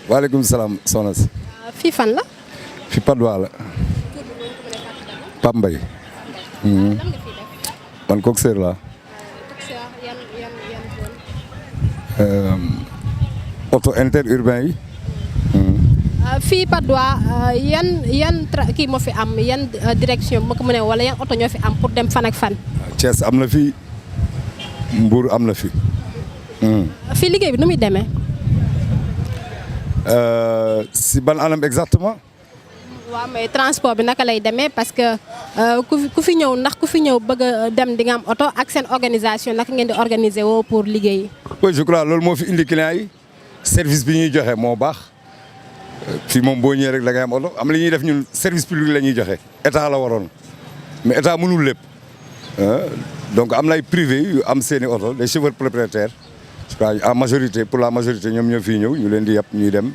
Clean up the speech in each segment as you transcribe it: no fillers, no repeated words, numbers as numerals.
waaleykum salaam soxna si. fii fan la. fi Patte d'Oie la. Pape Mbaye. man coxeur la. auto interurbain yi. fii Patte d'Oie yan kii moo fi am yan direction bu ma ko mënee wala yan oto ñoo fi am pour dem fan ak fan. Thiès am na fi Mbour am na fi. fii liggéey bi nu muy demee. si ban anam exactement. waaw mais transport bi naka lay demee parce que ku fi ñëw ndax ku fi ñëw bëgg a dem di nga am oto ak seen organisation naka ngeen di organiser woo pour liggéey. oui je crois loolu moo fi indi client yi service bi ñuy joxe moo baax fii moom boo ñëwee rek da ngay am oto am li ñuy def ñun service public la ñuy joxe état la waroon mais état mënul lépp donc am na ay privé yu am seeni oto les chauffeurs propriétaires. je crois en majorité pour la majorité ñoom ñoo fiy ñëw ñu leen di yàpp ñuy dem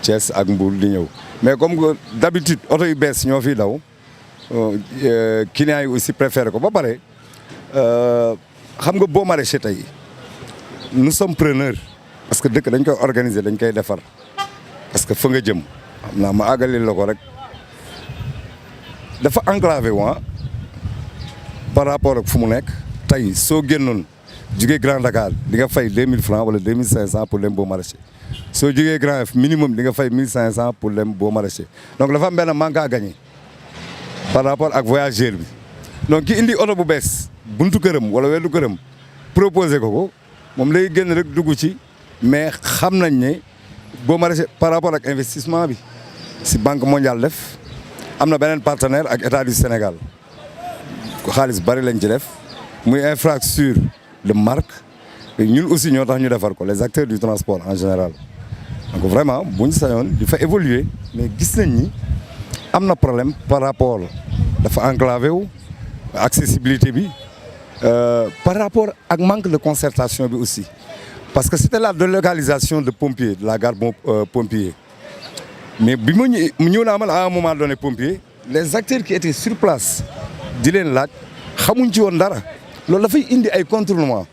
Thiès ak Mbour di ñëw mais comme que d'habitude oto yu bees ñoo fiy daw clients yi aussi préféré ko ba pare xam nga boo maraîcher tey nous sommes preneurs parce que dëkk dañ koy organiser dañ koy defar parce que fa nga jëm xam naa ma àggalil la ko rek dafa enclavé wa par rapport ak fu mu nekk tey soo génnoon jugee Grand Dakar di nga fay 2000 francs wala 2500 pour dem boo maraîcher soo jugee Grand Yoff minimum di nga fay 1500 pour dem boo maraîcher donc dafa am benn manque à gagner par rapport ak voyageur bi donc ki indi oto bu bees buntu këram wala weddu këram proposé ko moom lay génn rek dugg ci mais xam nañ ne boo maraîcher par rapport ak investissement bi si Banque mondiale def am na beneen partenaire ak état du Sénégal xaalis bari lañ ci def muy infrastructure de marque ñun aussi ñoo tax ñu defar ko les acteurs du transport en général donc vraiment bu ñu sañoon di fa évoluer mais gis nañ ni am na problème par rapport dafa enclavé wu accessibilité bi par rapport ak manque de concertation bi aussi parce que c'était la délocalisation de pompiers de la gare pompier mais bi ma ñëw naa man à un moment donné pompier les acteurs qui étaient sur place di leen laaj xamuñ ci woon dara loolu dafay indi ay contournement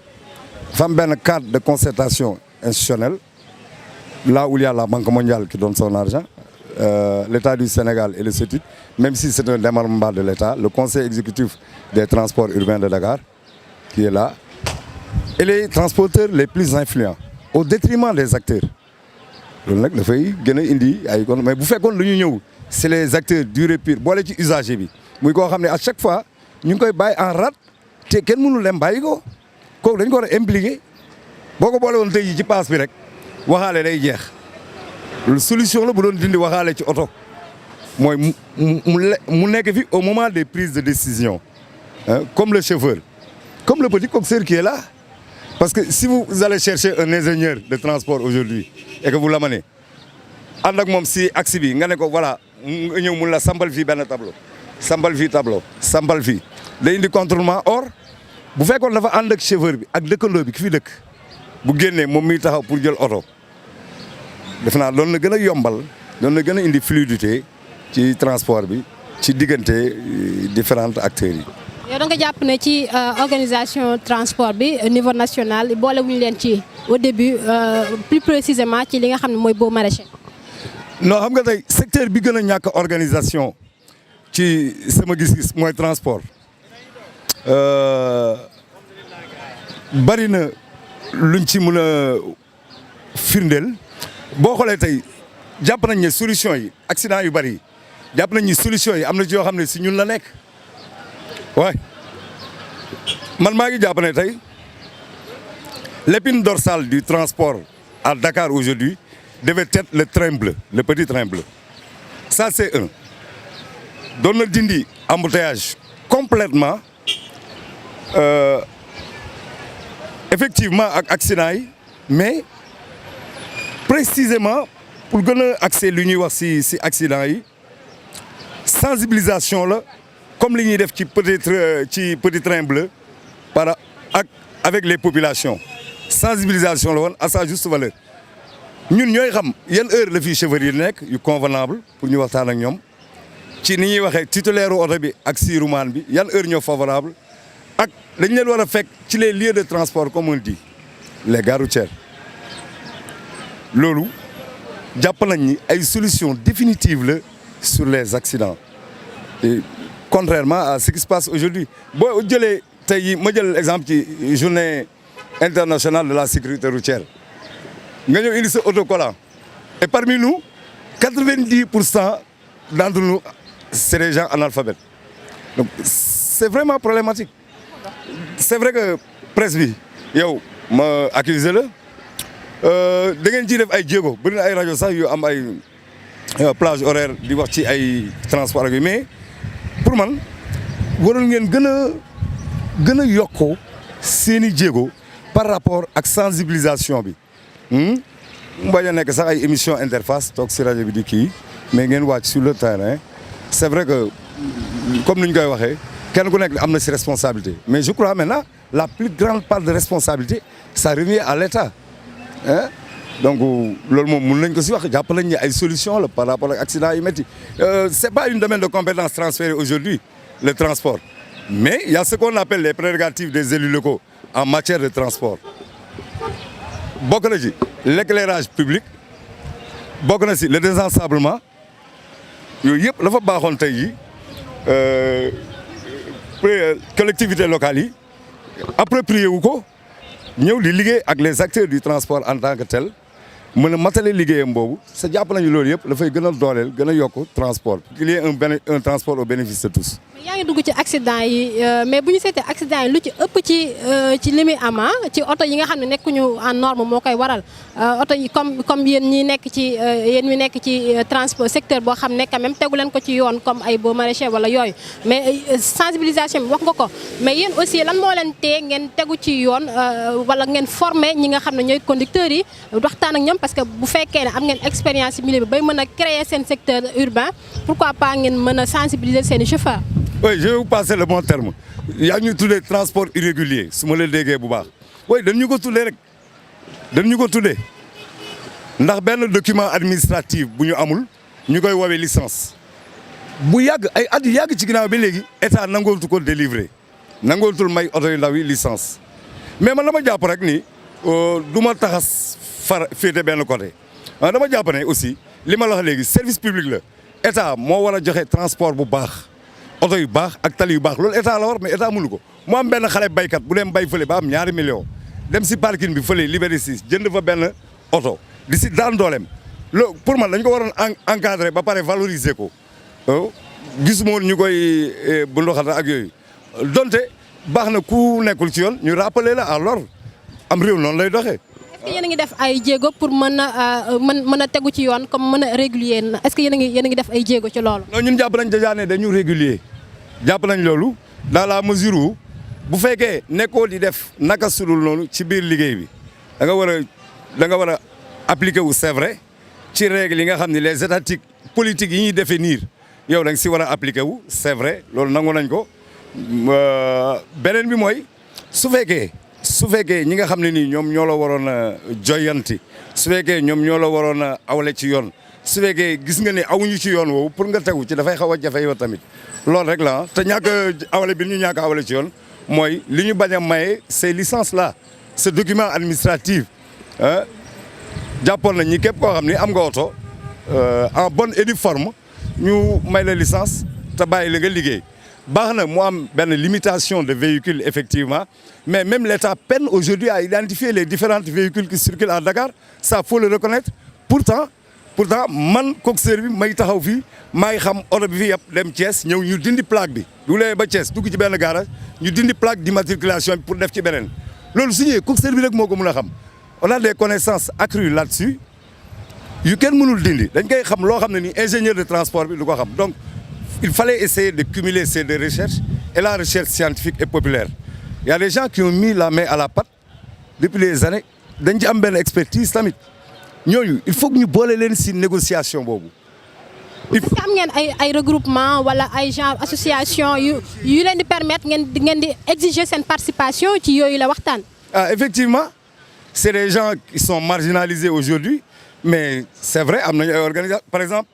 dafa am benn cadre de concertation institutionnelle là où il y a la Banque mondiale qui donne son argent l'État du Sénégal et le CETUD même si c'est un démembrement de l'État le conseil exécutif des transports urbains de Dakar qui est là et les transporteurs les plus influents au détriment des acteurs loolu nag dafay gën a indi ay kon mais bu fekkoon lu ñu ñëw c'est les acteurs durée pure boole ci usager bi muy koo xam ne à chaque fois ñu ngi koy bàyyi en rade te kenn mënul dem bàyyi ko kooku dañ ko war a impliqué boo ko boole woon tey ci paas bi rek waxaale day jeex lu solution la bu doon dindi waxaale ci oto mooy mu nekk fi au moment des prises de décision comme le chauffeur comme le petit coxeur qui est là parce que si vous allez chercher un ingénieur de transport aujourd'hui et que vous l'amenez ànd ak moom si axe bi nga ne ko voilà nga ñëw mun la sambal fii benn tableau sambal fii tableau sambal fii day indi contournement or bu fekkoon dafa ànd ak chauffeur bi ak dëkkandoo bi ki fi dëkk bu génnee moom miy taxaw pour jël oto def naa doon na gën a yombal doon na gën a indi fluidité ci transport bi ci diggante différents acteurs yi. yow da nga jàpp ne ci organisation transport bi niveau national boole wuñu leen ci au début plus précisément ci li nga xam ne mooy boo maraîcher. non xam nga tey secteur bi gën a ñàkk organisation ci sama gis-gis mooy transport bari na luñ ci mën a firndeel boo xoolee tey jàpp nañ ne solution yi accident yu bari yi jàpp nañ ni solution yi am na ci yoo xam ne si ñun la nekk waaye man maa ngi jàpp ne tey l'épine dorsale du transport à Dakar aujourd'hui devait être le train bleu le petit train bleu ça c'est un doon na dindi embouteillage complètement effectivement ak accident yi mais précisément pour gën a accès lu ñuy wax si accident yi sensibilisation la comme li ñuy def ci petit train bleu avec les populations sensibilisation la woon à sa juste valeur ñun ñooy xam yan heure la fii chauffeur yi nekk yu convenable pour ñu waxtaan ak ñoom ci ni ñuy waxee titulaire oto bi ak siirumaan bi yan heure ñoo favorable ak dañ leen war a fekk ci les lieux de transport comme on dit les gares routières loolu jàpp nañ ni ay solution définitive la sur les accidents et contrairement à ce qui se passe aujourd'hui boo jëlee tey ma jël exemple ci journée internationale de la sécurité routière nga ñëw indi sa autocollant et parmi nous 90% d'entre nous c'est des gens analphabètes donc c'est vraiment problématique c'est vrai que presse bi yow ma accusé la da ngeen ciy def ay jéego bëri na ay rajo sax yu am ay plage horaire di wax ci ay transport ak mais pour man waroon ngeen gën a yokkoo seen i jéego par rapport ak sensibilisation bi mu bañ a nekk sax ay émission interface toog si rajo bi di kii mais ngeen wàcc sur le terrain c'est vrai que comme ni ñu koy waxee kenn ku nekk am na si responsabilité mais je crois maintenant la plus grande part de responsabilité ça revient à l'État donc loolu moom mën nañ ko si wax jàpp nañ ni ay solution la par rapport ak accident yu métti c'est pas une domaine de compétence transférée aujourd'hui le transport mais il y a ce qu'on appelle les prérogatives des élus locaux en matière de transport bokk na ci l'éclairage public bokk na si le désensablement yooyu yëpp dafa baaxoon tey jii collectivités locales yi approprié wu ko ñëw di liggéey ak les acteurs du transport en tant que tel mën a matale liggéeyam boobu sa jàpp nañu loolu yëpp dafay gën a dooleel gën a yokk transport qu'il y ait un transport au bénéfice de tous. yaa ngi dugg ci accident yi mais bu ñu seetee accident yi lu ci ëpp ci li muy ama ci oto yi nga xam ne nekkuñu en norme moo koy waral oto yi comme yéen ñi nekk ci transport secteur boo xam ne quand même tegu leen ko ci yoon comme ay baux maraîchers wala yooyu mais sensibilisation bi wax nga ko mais yéen aussi lan moo leen tee ngeen tegu ci yoon wala ngeen former ñi nga xam ne ñooy conducteurs yi waxtaan ak ñoom parce que bu fekkee ne am ngeen expérience ci milieu bi bay mën a créer seen secteur urbain pourquoi pas ngeen mën a sensibiliser seen i chauffeurs. oui je vais vous passer le bon terme yaa ngi ñu tuddee transport irrégulier su ma la déggee bu baax oui dañu ko tuddee rek dañu ko tuddee ndax benn document administratif bu ñu amul ñu koy woowee licence bu yàgg ay at yu yàgg ci ginnaaw ba léegi état nangooltu ko délivrer nangooltul may oto yu ndaw yi licence mais man dama jàpp rek ni du ma taxas féete benn côté dama jàpp ne aussi li ma la wax léegi service public la état moo war a joxe transport bu baax oto yu baax ak tali yu baax loolu état la war mais état mënu ko mu am benn xale baykat bu dem bay fële ba am 2 millions dem si parking bi fële Liberté 6 jënd fa benn oto di si daan dooleem loolu pour man dañ ko waroon encadrer ba pare valoriser ko gisuma woon ñu koy bunduxata ak yooyu donte baax na ku nekkul ci yoon ñu rappeler la à l'ordre am réew noonu lay doxee. est-ce que yéen a ngi def ay jéego pour mën a tegu ci yoon comme mën a régulier na est-ce que yéen a ngi def ay jéego ci loolu. non ñun jàpp nañ déjà ne dañu régulier jàpp nañ loolu dans la mesure où bu fekkee nekkoo di def naka sudul noonu ci biir liggéey bi da nga war a appliquer wu c'est vrai ci règles yi nga xam ne les étatiques politiques yi ñuy définir yow da nga si war a appliquer wu c'est vrai loolu nangu nañ ko beneen bi mooy su fekkee ñi nga xam ne nii ñoom ñoo la waroon a joyanti su fekkee ñoom ñoo la waroon a awale ci yoon su fekkee gis nga ne awuñu ci yoon woowu pour nga tegu ci dafay xaw a jafe yow tamit loolu rek la te ñàkk awale bi ñu ñàkk awale ci yoon mooy li ñu bañ a maye ces licences là ce document administratif jàppoon nañ ñi képp koo xam ne am nga oto en bonne et due forme ñu may la licence te bàyyi la nga liggéey baax na mu am benn limitation de véhicules effectivement mais même l'État peine aujourd'hui à identifier les différents véhicules qui circulent à Dakar ça faut le reconnaître pourtant man coxeur bi may taxaw fii maa ngi xam oto bi fi yëpp dem Thiès ñëw ñu dindi plaque bi du lee ba Thiès dugg ci benn garage ñu dindi plaque d'immatriculation bi pour def ci beneen loolu su ñëwee coxeur bi rek moo ko mën a xam on a des connaissances accrues là-dessus yu kenn mënul dindi dañ koy xam loo xam ne ni ingénieur de transport bi du ko xam donc il fallait essayer de cumuler ces deux recherches et la recherche scientifique et populaire il y a des gens qui ont mis la main à la pâte depuis des années dañ ci am benn expertise tamit ñooñu il faut que ñu boole leen si négociation boobu est-ce que am ngeen ay regroupement wala ay genre association yu leen di permettre ngeen di exiger seen participation ci yooyu la waxtaan. Ah, effectivement, c'est des gens qui sont marginalisés aujourd'hui, mais c'est vrai, par exemple,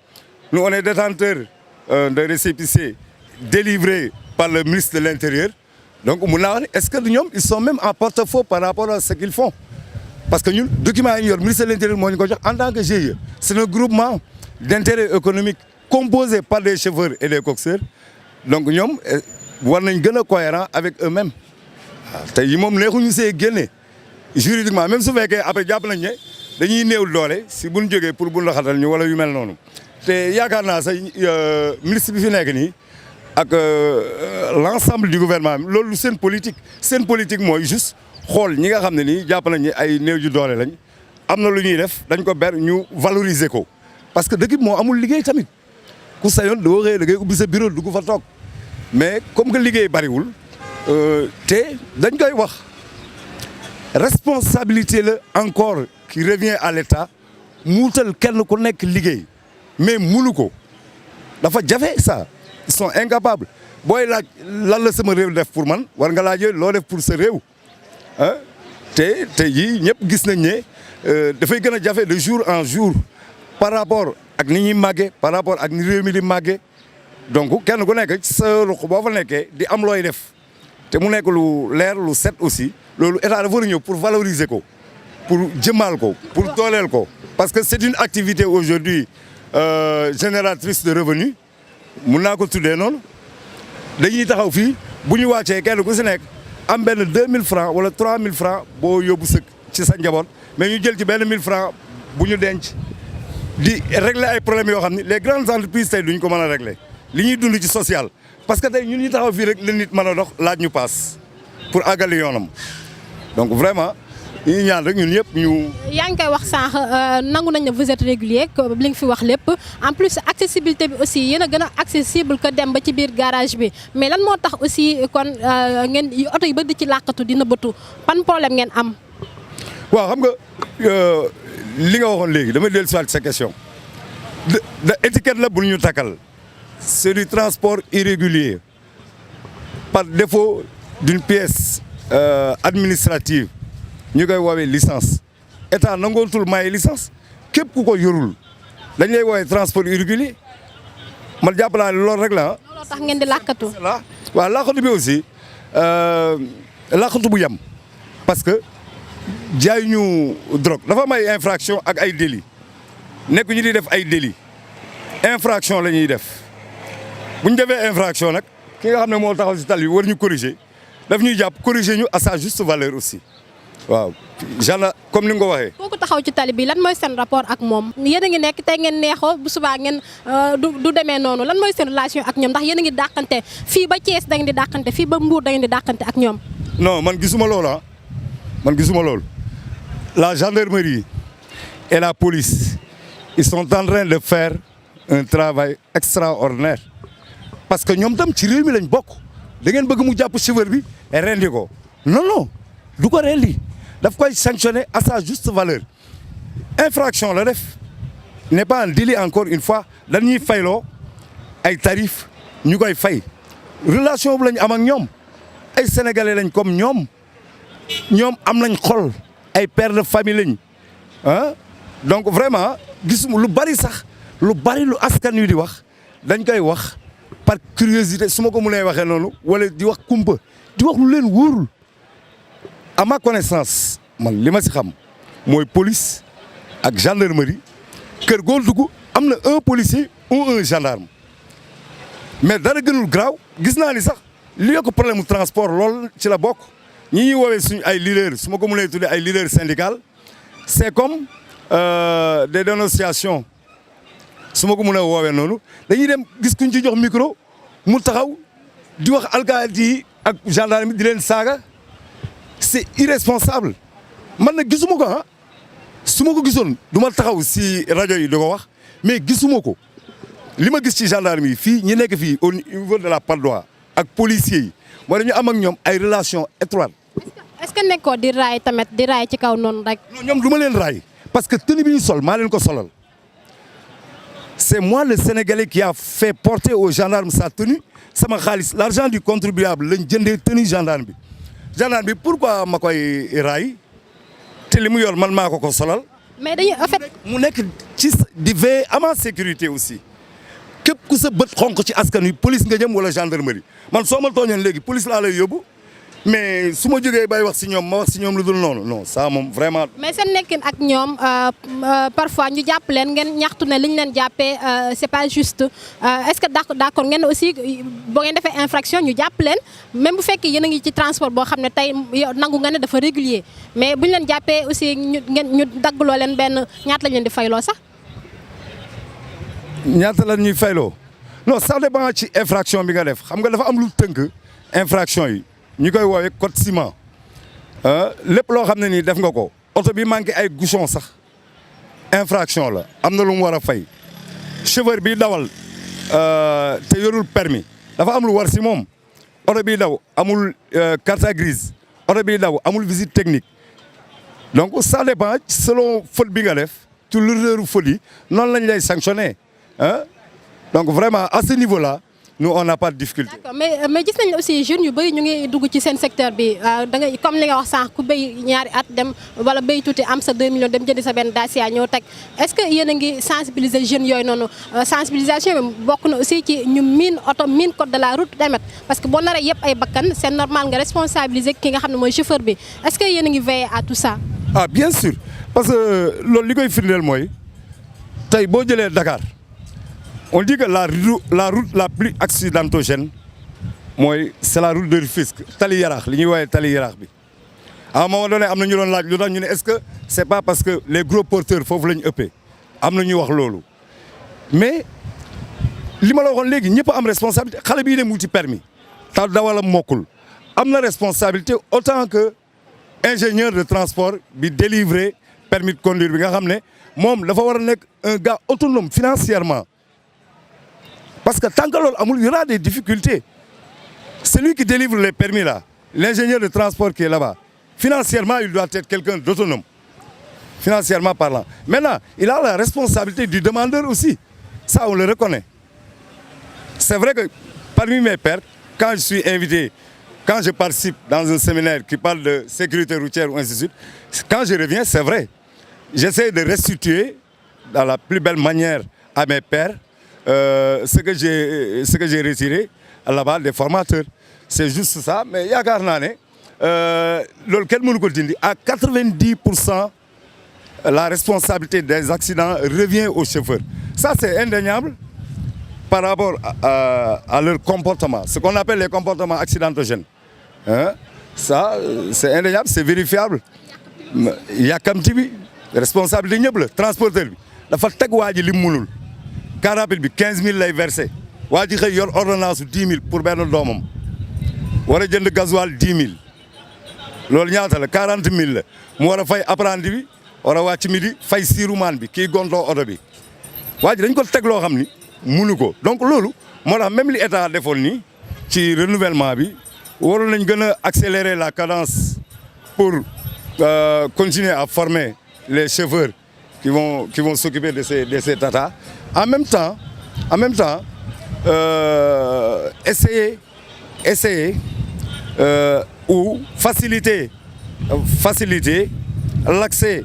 nous on est détenteurs de récépissés délivrés par le ministre de l'Intérieur. Donc, est-ce que nous, ils sont même en porte-à-faux par rapport à ce qu'ils font? Parce que nous, document le ministre de l'Intérieur, en tant que GIE, c'est un groupement d'intérêt économique composé par des chauffeurs et des coxeurs. Donc, nous, nous sommes cohérents avec eux-mêmes. Juridiquement, même si vous avez après dañuy néew doole si buñ jógee pour buñ la xatal ñu wala yu mel noonu te yaakaar naa sax ministre bi fi nekk nii ak l'ensemble du gouvernement loolu seen politique mooy juste xool ñi nga xam ne nii jàpp nañ ni ay néew ju doole lañ am na lu ñuy def dañ ko ber ñu valoriser ko parce que dëkk bi moo amul liggéey tamit ku sañoon doo xëyee da ngay ubbi sa bureau dugg fa toog mais comme que liggéey bariwul te dañ koy wax responsabilité la encore qui revient à l'État muutal kenn ku nekk liggéey mais munu ko dafa jafe ça ils sont incapables booy laaj lan la sama réew def pour man war nga laajee loo def pour sa réew ah te yii ñëpp gis nañ ne dafay gën a jafe de jour en jour par rapport ak ni ñuy màggee par rapport ak ni réew mi di màggee donc kenn ku nekk ci sa ruq boo fa nekkee di am looy def te mu nekk lu leer lu set aussi loolu état dafa war a ñëw pour valoriser ko pour jëmmal ko pour dooleel ko parce que c'est une activité aujourd'hui génératrice de revenus mun naa ko tuddee noonu dañuy taxaw fii bu ñu wàccee kenn ku si nekk am benn 2000 francs wala 3000 francs boo yóbbu sa ci sa njaboot mais ñu jël ci benn 1000 francs bu ñu denc di régler ay problèmes yoo xam ne les grandes entreprises tey duñ ko mën a régler li ñuy dund ci social parce que tey ñun ñu taxaw fii rek la nit mën a dox laaj ñu paas pour àggali yoonam donc vraiment ñu ñaan rek ñun ñëpp ñu. yaa ngi koy wax sànq nangu nañ ne vous êtes régulier li nga fi wax lépp en plus accessibilité bi aussi yéen a gën a accessible que dem ba ci biir garage bi mais lan moo tax aussi kon ngeen oto yi ba di ci làqatu dina bëtu ban problème ngeen am. waaw xam nga li nga waxoon léegi dama dellu si waat sa question de étiquette la bu ñu takkal c'est du transport irrégulier par défaut d'une pièce administrative. ñu koy woowee licence état nangootul maye licence képp ku ko yorul dañ lay woowee transport irrégulier man jàpp naa ne loolu rek la ah. looloo tax ngeen di làkkatu. waaw làkkatu bi aussi làkkatu bu yem parce que jaay ñu drogue dafa am ay infraction ak ay délit nekk ñu di def ay délit infraction la ñuy def bu ñu defee infraction nag ki nga xam ne moo taxaw si tali bi war ñu corriger daf ñuy jàpp corriger ñu à sa juste valeur aussi. waaw genre comme ni nga ko waxee. kooku taxaw ci tali bi lan mooy seen rapport ak moom yéen a ngi nekk tey ngeen neexoo bu subaa ngeen du demee noonu lan mooy seen relation ak ñoom ndax yéen a ngi dàqante fii ba Thiès da ngeen di dàqante fii ba Mbour da ngeen di dàqante ak ñoom. non man gisuma loolu ah man gisuma loolu la gendarmerie et la police ils sont en train de faire un travail extraordinaire parce que ñoom tam ci réew mi lañ bokk da ngeen bëgg mu jàpp chauffeur bi rendi ko non non du ko rendi daf koy sanctionner à sa juste valeur infraction la def n'est pas un délit encore une fois dañuy fayloo ay tarifs ñu koy fay relation bu lañ am ak ñoom ay sénégalais lañ comme ñoom am nañ xol ay pères de famille lañ ah donc vraiment gisuma lu bari sax lu bari lu askan wi di wax dañ koy wax par curiosité su ma ko mënee waxee noonu wala di wax kumpa di wax lu leen wóorul. à ma connaissance man li ma si xam mooy police ak gendarmerie kër goo dugg am na un policier ou un gendarme mais dara gënul graaw gis naa ni sax li yokk problème mu transport lool ci la bokk ñi ñuy woowee suñu ay leaders su ma ko mënee tuddee ay leaders syndicaux c'est comme des dénonciations su ma ko mënee woowee noonu dañuy dem gis kuñ ci jox micro mu taxaw di wax alkaati yi ak gendarme di leen saaga. c'est irresponsable man nag gisuma ko ah su ma ko gisoon du ma taxaw si rajo yi di ko wax mais gisuma ko li ma gis ci gendarme yi fii ñi nekk fii au niveau de la Patte d'Oie ak policiers yi moo dañu am ak ñoom ay relations étroites. est-ce que nekkoo di raay tamit di raay ci kaw noonu rek. non ñoom du ma leen raay parce que tenue bi ñu sol maa leen ko solal c'est moi le Sénégalais qui a fait porter aux gendarmes sa tenue sama xaalis l'argent du contribuable lañ jëndee tenue gendarme bi pourquoi ma koy raay te li mu yor man maa ko solal. mais dañuy en fait. mu nekk ci di veiller à ma sécurité aussi képp ku sa bët xonq ci askan wi police nga jëm wala gendarmerie man soo ma tooñoon léegi police laa lay yóbbu mais su ma jógee bay wax si ñoom ma wax si ñoom lu dul noonu non ça moom vraiment. mais seen nekkin ak ñoom parfois ñu jàpp leen ngeen ñaxtu ne li ñu leen jàppee c'est pas juste est-ce que d'accord ngeen aussi boo ngeen defee infraction ñu jàpp leen même bu fekkee yéen a ngi ci transport boo xam ne tey yow nangu nga ne dafa régulier mais bu ñu leen jàppee aussi ñu daggloo leen benn ñaata lañ leen di fayloo sax. ñaata la ñuy fayloo non ça dépend ci infraction bi nga def xam nga dafa am lu tënk infraction yi. ñu koy woowee code ciment lépp loo xam ne nii def nga ko oto bi manqué ay bouchon sax infraction la am na lu mu war a fay chauffeur bi dawal te yorul permis dafa am lu war si moom oto bi daw amul carte grise oto bi daw amul visite technique donc ça dépend selon faute bi nga def ci lourdeur faute yi noonu lañ lay sanctionner donc vraiment à ce niveau là. nous on n'a pas de difficulté. D'accord mais gis nañ aussi jeunes yu bëri ñu ngi dugg ci seen secteur bi da ngay comme li nga wax sànq ku béy ñaari at dem wala béy tuuti am sa 2 millions dem jëndi sa benn Dacia ñëw teg est-ce que yéen a ngi sensibiliser jeunes yooyu noonu sensibilisation bi bokk na aussi ci ñu miin oto miin code de la route demet parce que boo naree yëpp ay bakkan c'est normal nga responsabiliser ki nga xam ne mooy chauffeur bi est-ce que yéen a ngi veiller à tout ça. ah bien sûr parce que loolu li koy firndeel mooy tey boo jëlee Dakar. On dit que la route la plus accidentogène c'est la route de Rufisque Tali Yaraax li ñuy woowee Tali Yaraax bi à un moment donné am na ñu doon laaj lu tax ñu ne est-ce que c'est pas parce que les gros porteurs foofu la ñu ëppee am na ñu wax loolu mais li ma la waxoon léegi ñëpp am responsabilité xale bii dem wuti permis ta dawalam mokkul am na responsabilité autant que ingénieur de transport bi délivrer permis de conduire bi nga xam ne moom dafa war a nekk un gars autonome financièrement. Parce que tant que l'on il y aura des difficultés. Celui qui délivre les permis là, l'ingénieur de transport qui est là-bas, financièrement, il doit être quelqu'un d'autonome. Financièrement parlant. Maintenant, il a la responsabilité du demandeur aussi. Ça, on le reconnaît. C'est vrai que parmi mes pairs, quand je suis invité, quand je participe dans un séminaire qui parle de sécurité routière ou ainsi de suite, quand je reviens, c'est vrai. J'essaie de restituer dans la plus belle manière à mes pairs ce que j'ai retiré là-bas des formateurs. C'est juste ça, mais yaakaar naa ne loolu kenn mënu ko dindi à 90% la responsabilité des accidents revient aux chauffeurs. Ça c'est indéniable par rapport à leur comportement, ce qu'on appelle les comportements accidentogènes. Ça c'est indéniable, c'est vérifiable. Yàkkamti bi responsabilité ñëpp la transporteur bi dafa teg waa ji li mu mënul. Car rapide bi 15 000 lay versé waa ji xëy yor ordonnance 10 000 pour benn doomam war a jënd gasoil 10 000 loolu ñaata la 40 000 la mu war a fay apprenti bi war a wàcc midi fay siirumaan bi kii gontoo oto bi waa ji dañ ko teg loo xam ni munu ko donc loolu moo tax même li état defoon ni ci renouvellement bi waroon nañ gën a accélérer la cadence pour continuer à former les chauffeurs qui vont s'occuper de ces tatas. En même temps, essayer ou faciliter l'accès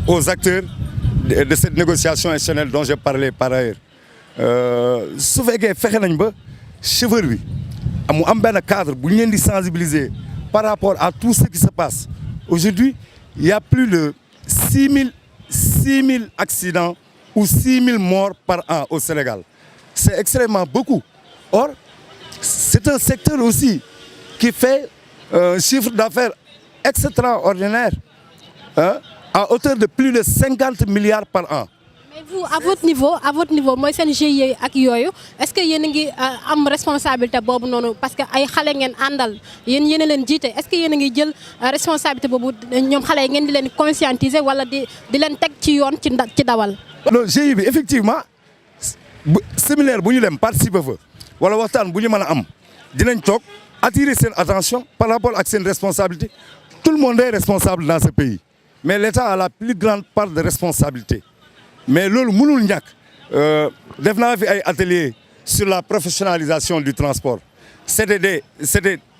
aux acteurs de cette négociation institutionnelle dont j'ai parlé par ailleurs. Su fekkee fexe nañ ba chauffeur bi mu am benn cadre bu ñu leen di sensibiliser par rapport à tout ce qui se passe. Aujourd'hui, il y a plus de 6 000 accidents ou 6 000 morts par an au Sénégal. C'est extrêmement beaucoup. Or, c'est un secteur aussi qui fait un chiffre d'affaires extraordinaire, à hauteur de plus de 50 milliards par an. Mais vous, à votre niveau, moi, c'est un GIE ak yooyu, est-ce que yéen a ngi am responsabilité boobu noonu parce que ay xale ngeen àndal yéen a leen jiite est-ce que yéen a ngi jël responsabilité boobu ñoom xale yi ngeen di leen conscientiser wala di leen teg ci yoon ci dawal. non GIE bi effectivement séminaire bu ñu dem participer fa wala waxtaan bu ñu mën a am dinañ toog attirer seen attention par rapport ak seen responsabilité. Tout le monde est responsable dans ce pays mais l'État a la plus grande part de responsabilité. Mais loolu mënul ñàkk def naa fi ay ateliers sur la professionnalisation du transport. C'était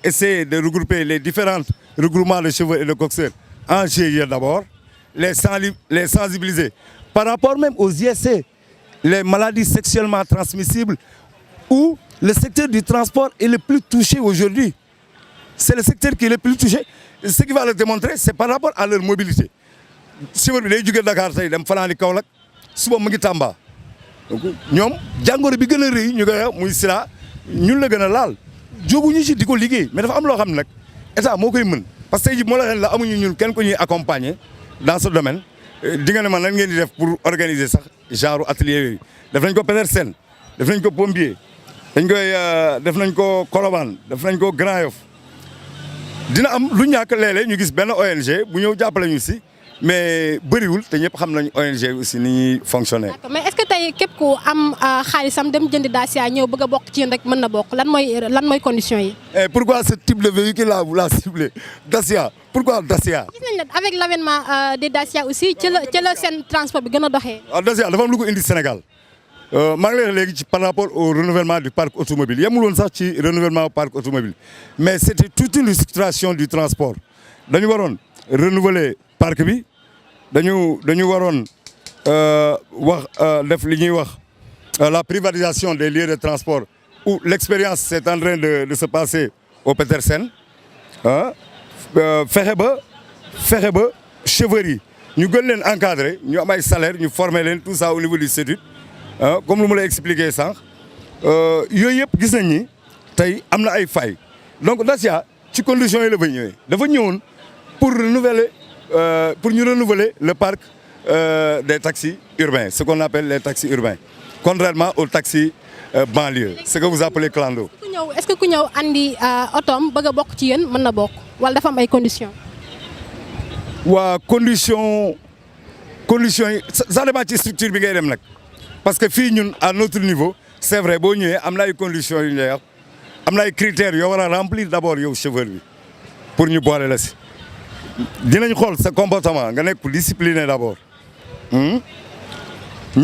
essayer de regrouper les différents regroupements de chauffeurs et de coxeurs en GIE d'abord, les sensibiliser par rapport même aux IST, les maladies sexuellement transmissibles, où le secteur du transport est le plus touché aujourd'hui. C'est le secteur qui est le plus touché. Ce qui va le démontrer, c'est par rapport à leur mobilité. chauffeur bi day jóge Dakar tey dem fanaani Kaolack suba mu ngi Tamba donc ñoom jàngoro bi gën a rëy ñu koy wax muy sida ñun la gën a laal jóguñu ci di ko liggéey mais dafa am loo xam ne nag état moo koy mën parce que tey jii moo la xel la amuñu ñun kenn ko ñuy accompagner dans ce domaine di nga ne man nan ngeen di def pour organiser sax genre atelier yooyu def nañ ko Petersen def nañ ko Pompier def nañ ko Colobane def nañ ko Grand Yoff dina am lu ñàkk léeg-léeg ñu gis benn ONG bu ñëw jàppale ñu si mais bëriwul te ñëpp xam nañ ONG aussi ni ñuy fonctionner. d'accord mais est-ce que tey képp ku am xaalisam dem jëndi Dacia ñëw bëgg a bokk ci yéen rek mën na bokk lan mooy condition yi. Et pourquoi ce type de véhicule là vous la ciblez Dacia pourquoi Dacia. gis nañ ne avec l'avènement des Dacia aussi ci la seen transport bi gën a doxee. waaw Dacia dafa am lu ko indi Sénégal maa ngi lay wax léegi ci par rapport au renouvellement du parc automobile yemul woon sax ci renouvellement parc automobile mais c'était toute une structuration du transport dañu waroon renouveler parc bi dañu waroon wax def li ñuy wax la privatisation des lieux de transport où l'expérience c'est en train de se passer au Petersen fexe ba chauffeurs yi ñu gën leen encadrer ñu am ay salaire ñu former leen tout ça au niveau du statut comme lu ma lay expliquer sànq yooyu yëpp gis nañ ni tey am na ay failles donc Dacia ci conditions yi la fa ñëwee dafa ñëwoon pour ñu renouveler le parc des taxis urbains ce qu'on appelle les taxis urbains contrairement aux taxis banlieue ce que vous appelez clando. est-ce que ku ñëw andi otoom bëgg a bokk ci yéen mën na bokk wala dafa am ay conditions. waa conditions yi ça dépend ci structure bi ngay dem nag. parce que fii ñun à notre niveau c'est vrai boo ñëwee am na ay conditions yu ñu lay wax am na ay critères yoo war a remplir d'abord yow chauffeur bi pour ñu boole la si dinañ xool sa comportement nga nekk discipliné d'abord ñu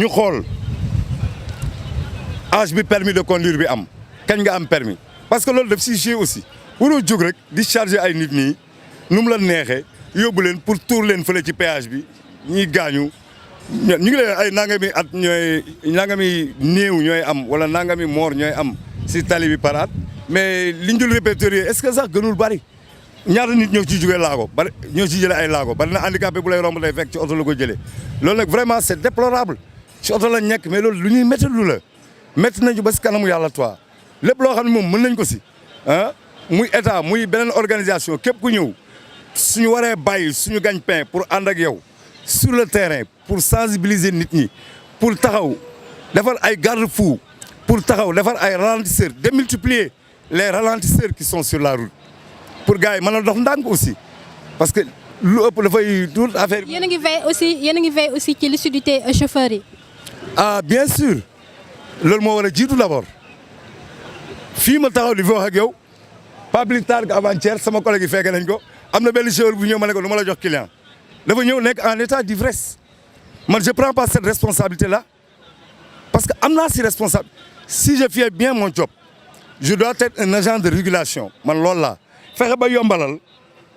xool âge bi permis de conduire bi am kañ nga am permis parce que loolu daf si jouer aussi waroo jóg rek di charger ay nit ñi nu mu la neexee yóbbu leen pour tuur leen fële ci péage bi ñuy gaañu. ñu ngi leen ay nangami at nangami néew ñooy am wala nangami moor ñooy am si tali bi par at mais liñ dul répertorier est-ce que sax gënul bari ñaata nit ñoo ciy jugee laago bari ñoo ciy jëlee ay laago bari na handicapé bu lay romb day fekk ci oto la ko jëlee loolu nag vraiment c'est déplorable ci oto la nekk mais loolu lu ñuy métti lu la métti nañu ba si kanamu yàlla toi lépp loo xam ne moom mën nañ ko si muy état muy beneen organisation képp ku ñëw suñu waree bàyyi suñu gagne-pain pour ànd ak yow sur le terrain pour sensibiliser nit ñi pour taxaw defar ay garde-fous pour taxaw defar ay ralentisseurs démultiplier les ralentisseurs qui sont sur la route pour gars yi mën a dox ndànk aussi parce que lu ëpp dafay tout affaire. yéen a ngi veille aussi ci lucidité chauffeurs yi. ah bien sûr loolu moo war a jiitu d'abord fii ma taxaw di fi wax ak yow pas plus tard qu'avant-hier sama collègue yi fekke nañ ko am na benn chauffeur bu ñëw ma ne ko du ma la jox client dafa ñëw nekk en état d'ivresse man je prends pas cette responsabilité là parce que am naa si responsable si je fais bien mon job je dois être un agent de régulation man loolu laa fexe ba yombalal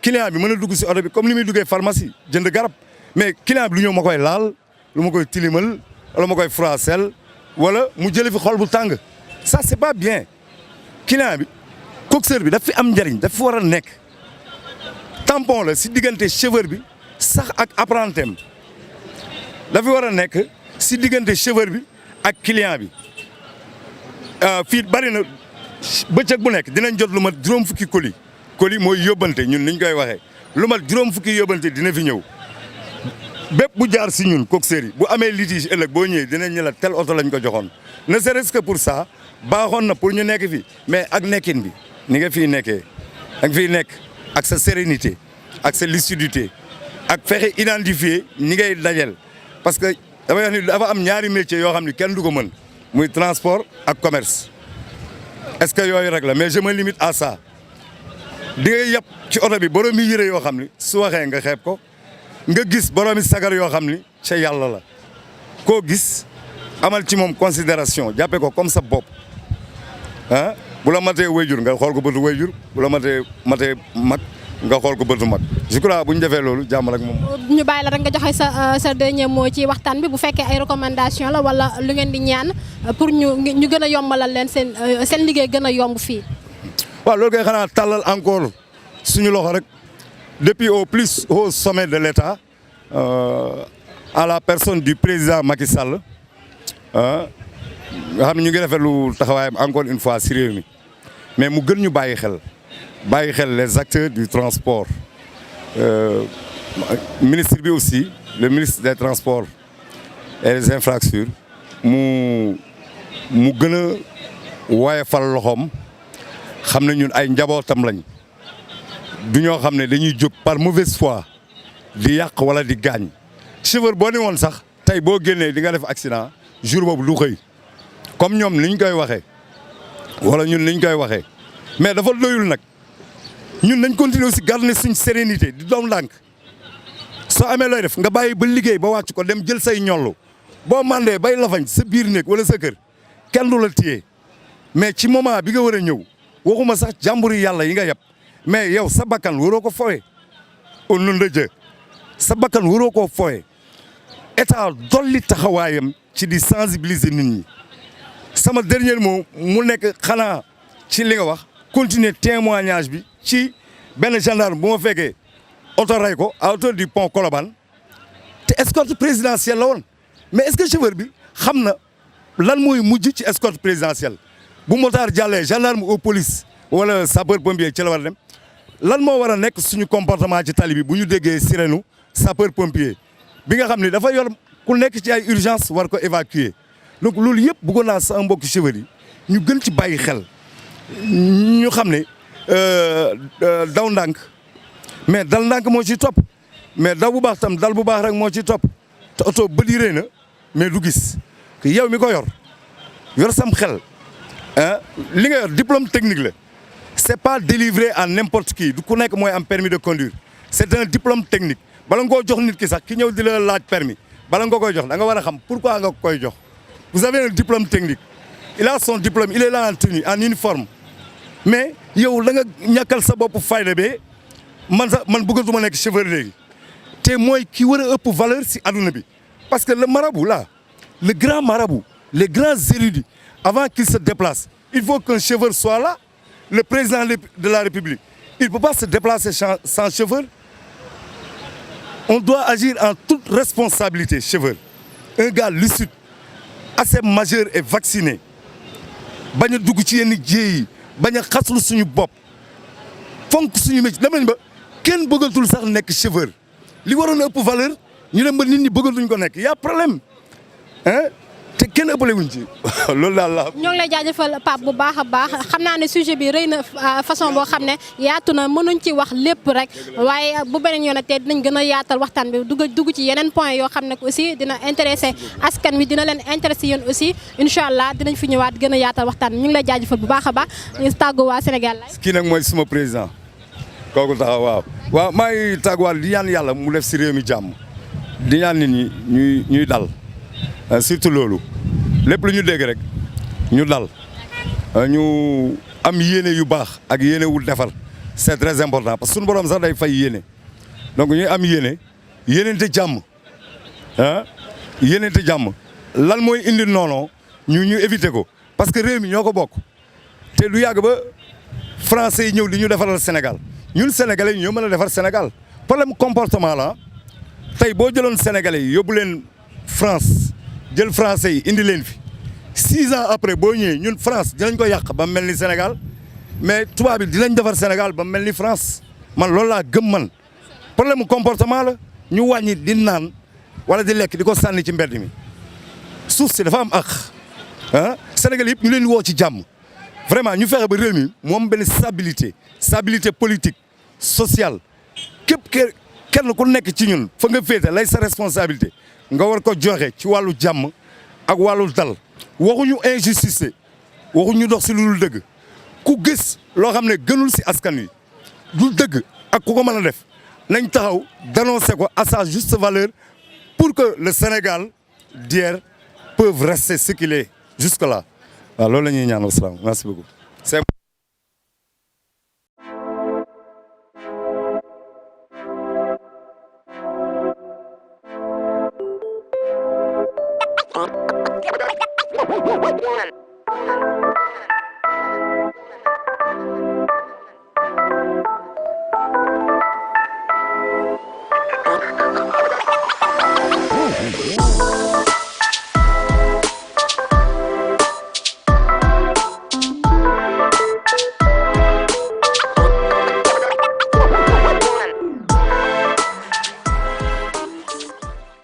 client bi mën a dugg si oto bi comme ni muy duggee pharmacie jënd garab mais client bi lu ñëw ma koy laal lu ma koy tilimal wala ma koy froissel wala mu jëlee fi xol bu tàng ça c'est pas bien client bi coxeur bi daf fi am njariñ daf fi war a nekk tampon la si diggante chauffeur bi sax ak apprentem dafa war a nekk si diggante chauffeur bi ak client bi fii bari na bëccëg bu nekk dinañ jot lu mat juróom fukki colis mooy yóbbante ñun niñ koy waxee lu mat juróom fukki yóbbante dina fi ñëw bépp bu jaar si ñun coxeur yi bu amee litige ëllëg boo ñëwee dinañ ñu la tel oto lañ ko joxoon ne serait-ce que pour ça baaxoon na pour ñu nekk fi mais ak nekkin bi ni nga fiy nekkee ak fiy nekk ak sa sérénité ak sa lucidité ak fexe identifier ni ngay dajel parce que damay wax ni dafa am ñaari métiers yoo xam ni kenn du ko mën muy transport ak commerce est-ce que yooyu rek la mais je me limite à ça di ngay yàpp ci oto bi boroomi yëre yoo xam ni su waxee nga xeeb ko nga gis boroomi sagar yoo xam ni ca yàlla la koo gis amal ci moom considération jàppee ko comme sa bopp ah bu la matee wayjur nga xool ko bëtu wayjur bu la matee mag nga xool ko bëtu mag je crois bu ñu defee loolu jàmm rek moom. ñu bàyyi la rek nga joxe sa dernier mot ci waxtaan bi bu fekkee ay recommandation la wala lu ngeen di ñaan pour ñu gën a yombalal leen seen liggéey gën a yomb fii. waaw loolu kay xanaa tàllal encore suñu loxo rek depuis au plus haut sommet de l'État à la personne du président Macky Sall nga xam ne ñu ngi rafetlu taxawaayam encore une fois si réew mi mais mu gën ñu bàyyi xel les acteurs du transport ministre bi aussi le ministre des transports et des infrastructures mu gën a woyofal loxoom xam ne ñun ay njabootam lañ du ñoo xam ne dañuy jóg par mauvaise foi di yàq wala di gaañ chauffeur boo ni woon sax tey boo génnee di nga def accident jour boobu du xëy comme ñoom ni ñu koy waxee wala ñun ni ñu koy waxee mais dafa doyul nag ñun nañ continuer aussi garder suñ sérénité di doom ndànk soo amee looy def nga bàyyi ba liggéey ba wàcc ko dem jël say ñollu boo mandee bay lafañ sa biir néeg wala sa kër kenn du la téye mais ci moment bi nga war a ñëw waxuma sax jàmbur yi yàlla yi nga yeb mais yow sa bakkan waroo ko fooye au nom de Dieu sa bakkan waroo koo fooye état dolli taxawaayam ci di sensibiliser nit ñi sama dernier mot mu nekk xanaa ci li nga wax continuer témoignage bi ci benn gendarme bu ma fekkee oto ray ko à hauteur du pont Colobane te escorte présidentielle la woon mais est-ce que chauffeur bi xam na lan mooy mujj ci escorte présidentielle bu motard jàllee gendarme ou police wala sapeur pompier ci la war a dem lan moo war a nekk suñu comportement ci tali bi bu ñu déggee sirène sapeur pompier bi nga xam ne dafa yor ku nekk ci ay urgence war ko évacuer donc loolu yëpp bëggoon naa sa mbokki chauffeur yi ñu gën ci bàyyi xel ñu xam ne daw ndànk mais dal ndànk moo ci topp mais daw bu baax tam dal bu baax rek moo ci topp te oto bët yi rëy na mais du gis que yow mi ko yor sam xel ah li nga yor diplôme technique la c'est pas délivré à n'importe qui du ku nekk mooy am permis de conduire c'est un diplôme technique bala nga koo jox nit ki sax ki ñëw di la laaj permis bala nga koy jox da nga war a xam pourquoi nga koy jox vous avez un diplôme technique il a son diplôme il est là en tenue en uniforme mais yow da nga ñàkkal sa bopp fayda bee man bëggatuma nekk chauffeur léegi te mooy ki war a ëpp valeur si adduna bi parce que le marabout là le grand marabout les grands érudits avant qu'il se déplace il faut qu'un chauffeur soit là le président de la République il ne peut pas se déplacer sans chauffeur on doit agir en toute responsabilité chauffeur un gars lucide assez majeur et vacciné bañ a dugg ci yenn jéey yi bañ a xaslu suñu bopp fonk suñu métier dem nañ ba kenn bëggatul sax nekk chauffeur li waroon a ëpp valeur ñu dem ba nit ñi bëggatuñ ko nekk y a problème hein te kenn ëppale wuñ ci loolu daal la. ñoo ngi lay jaajëfal Pape bu baax a baax xam naa ne sujet bi rëy na façon boo xam ne yaatu na mënuñ ci wax lépp rek waaye bu beneen yoon te dinañ gën a yaatal waxtaan bi dugg ci yeneen point yoo xam ne aussi dina intéressé askan wi dina leen intéressé yéen aussi incha allah dinañ fi ñëwaat gën a yaatal waxtaan bi ñu ngi lay jaajëfal bu baax a baax ñu tàggu waa Sénégal la. kii nag mooy suma président kooku taxaw waaw maa ngi tàgguwaat di ñaan yàlla mu def si réew mi jàmm di ñaan nit ñi ñuy dal. surtout loolu lépp lu ñu dégg rek ñu dal ñu am yéene yu baax ak yéene wu defar c'est très important parce que suñu borom sax day fay yéene donc ñuy am yéeneente jàmm ah yéeneente jàmm lan mooy indi noonu ñu éviter ko parce que réew mi ñoo ko bokk te du yàgg ba français yi ñëw di ñu defaral Sénégal ñun sénégalais yi ñoo mën a defar Sénégal problème comportement la tey boo jëloon sénégalais yi yóbbu leen France jël français yi indi leen fi 6 ans après boo ñëwee ñun France dinañ ko yàq ba mel ni Sénégal mais tubaab bi dinañ defar Sénégal ba mel ni France man loolu laa gëm man problème comportement la ñu wàññi di naan wala di lekk di ko sànni ci mbedd mi suuf si dafa am ak ah Sénégal yëpp ñu leen woo ci jàmm vraiment ñu fexe ba réew mi moom benn stabilité politique sociale képp kenn ku nekk ci ñun fa nga féete lay sa responsabilité nga war ko joxe ci wàllu jàmm ak wàllu dal waxuñu injustice waxuñu dox si lu dul dëgg ku gis loo xam ne gënul si askan wi du dëgg ak ku ko mën a def nañ taxaw dénoncer ko à sa juste valeur pour que le Sénégal d'hier peuvent rester ce qu'il est jusque là waaw loolu la ñuy ñaan wasalaam merci beaucoup. One.